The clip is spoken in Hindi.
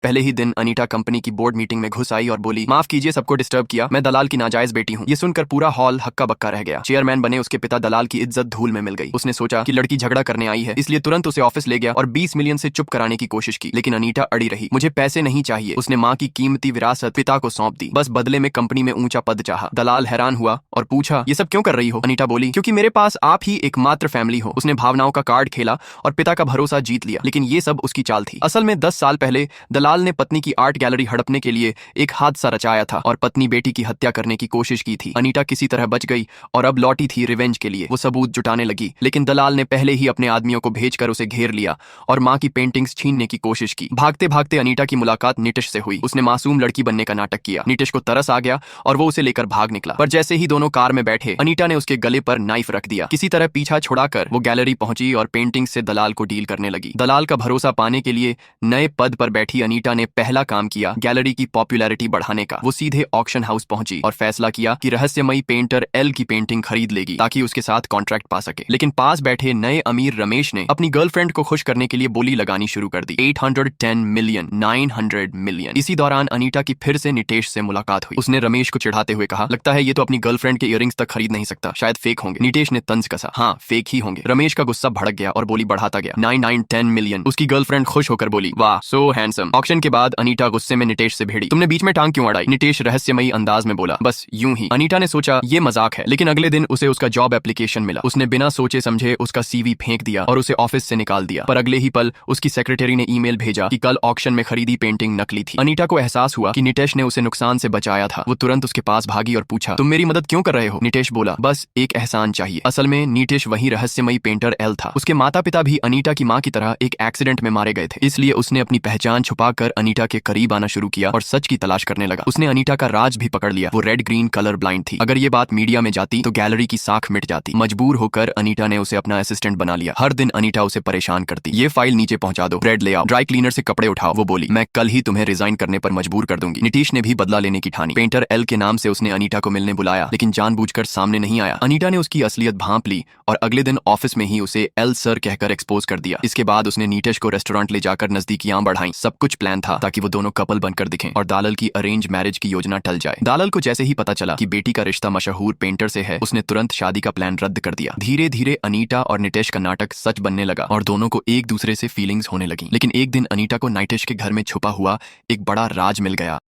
पहले ही दिन अनीता कंपनी की बोर्ड मीटिंग में घुस आई और बोली, माफ कीजिए सबको डिस्टर्ब किया, मैं दलाल की नाजायज बेटी हूँ। ये सुनकर पूरा हॉल हक्का बक्का रह गया। चेयरमैन बने उसके पिता दलाल की इज्जत धूल में मिल गई। उसने सोचा कि लड़की झगड़ा करने आई है, इसलिए तुरंत उसे ऑफिस ले गया और 20 मिलियन से चुप कराने की कोशिश की। लेकिन अनीता अड़ी रही। मुझे पैसे नहीं चाहिए। उसने माँ की कीमती विरासत पिता को सौंप दी, बस बदले में कंपनी में ऊंचा पद चाहा। दलाल हैरान हुआ और पूछा, ये सब क्यों कर रही हो? अनीता बोली, क्योंकि मेरे पास आप ही एकमात्र फैमिली हो। उसने भावनाओं का कार्ड खेला और पिता का भरोसा जीत लिया। लेकिन ये सब उसकी चाल थी। असल में 10 साल पहले दलाल ने पत्नी की आर्ट गैलरी हड़पने के लिए एक हादसा रचाया था और पत्नी बेटी की हत्या करने की कोशिश की थी। अनीता किसी तरह बच गई और अब लौटी थी रिवेंज के लिए। वो सबूत जुटाने लगी, लेकिन दलाल ने पहले ही अपने आदमियों को भेजकर उसे घेर लिया और माँ की पेंटिंग्स छीनने की कोशिश की। भागते भागते अनीता की मुलाकात नीटिश से हुई। उसने मासूम लड़की बनने का नाटक किया। नीटिश को तरस आ गया और वो उसे लेकर भाग निकला। पर जैसे ही दोनों कार में बैठे, अनीता ने उसके गले पर नाइफ रख दिया। किसी तरह पीछा छुड़ाकर वो गैलरी पहुंची और पेंटिंग से दलाल को डील करने लगी। दलाल का भरोसा पाने के लिए नए पद पर बैठी अनीता ने पहला काम किया गैलरी की पॉपुलैरिटी बढ़ाने का। वो सीधे ऑक्शन हाउस पहुंची और फैसला किया कि रहस्यमयी पेंटर एल की पेंटिंग खरीद लेगी ताकि उसके साथ कॉन्ट्रैक्ट पा सके। लेकिन पास बैठे नए अमीर रमेश ने अपनी गर्लफ्रेंड को खुश करने के लिए बोली लगानी शुरू कर दी। 810 मिलियन, 900 मिलियन। इसी दौरान अनीता की फिर से नितेश से मुलाकात हुई। उसने रमेश को चिढ़ाते हुए कहा, लगता है ये तो अपनी गर्लफ्रेंड के इयररिंग्स तक खरीद नहीं सकता, शायद फेक होंगे। नितेश ने तंज कसा, हाँ फेक ही होंगे। रमेश का गुस्सा भड़क गया और बोली बढ़ाता गया, 910 मिलियन। उसकी गर्लफ्रेंड खुश होकर बोली, वाह सो हैंडसम। ऑक्शन के बाद अनीता गुस्से में नितेश से भिड़ी, तुमने बीच में टांग क्यों अड़ाई? नितेश रहस्यमयी अंदाज में बोला, बस यूं ही। अनीता ने सोचा ये मजाक है, लेकिन अगले दिन उसे उसका जॉब एप्लीकेशन मिला। उसने बिना सोचे समझे उसका सीवी फेंक दिया और उसे ऑफिस से निकाल दिया। पर अगले ही पल उसकी सेक्रेटरी ने ईमेल भेजा कि कल ऑक्शन में खरीदी पेंटिंग नकली थी। अनीता को एहसास हुआ कि नितेश ने उसे नुकसान से बचाया था। वो तुरंत उसके पास भागी और पूछा, तुम मेरी मदद क्यों कर रहे हो? नितेश बोला, बस एक एहसान चाहिए। असल में नितेश वही रहस्यमयी पेंटर एल था। उसके माता पिता भी अनीता की माँ की तरह एक एक्सीडेंट में मारे गए थे, इसलिए उसने अपनी पहचान छुपाकर अनीता के करीब आना शुरू किया और सच की तलाश करने लगा। उसने अनीता का राज भी पकड़ लिया। वो रेड ग्रीन कलर ब्लाइंड थी। अगर ये बात मीडिया में जाती तो गैलरी की साख मिट जाती। मजबूर होकर अनीता ने उसे अपना असिस्टेंट बना लिया। हर दिन अनीता उसे परेशान करती, ये फाइल नीचे पहुंचा दो, ब्रेड ले आओ, ड्राई क्लीनर से कपड़े उठाओ। वो बोली, मैं कल ही तुम्हें रिजाइन करने पर मजबूर कर दूंगी। नितेश ने भी बदला लेने की ठानी। पेंटर एल के नाम से उसने अनीता को मिलने बुलाया, लेकिन जानबूझकर सामने नहीं आया। अनीता ने उसकी असलियत भांप ली और अगले दिन ऑफिस में ही उसे एल सर कहकर एक्सपोज कर दिया। इसके बाद उसने नितेश को रेस्टोरेंट ले जाकर नजदीकियां बढ़ाई। सब कुछ प्लान था ताकि वो दोनों कपल बनकर दिखें और दालाल की अरेंज मैरिज की योजना टल जाए। दालाल को जैसे ही पता चला कि बेटी का रिश्ता मशहूर पेंटर से है, उसने तुरंत शादी का प्लान रद्द कर दिया। धीरे धीरे अनीता और नितेश का नाटक सच बनने लगा और दोनों को एक दूसरे से फीलिंग्स होने लगी। लेकिन एक दिन अनीता को नितेश के घर में छुपा हुआ एक बड़ा राज मिल गया।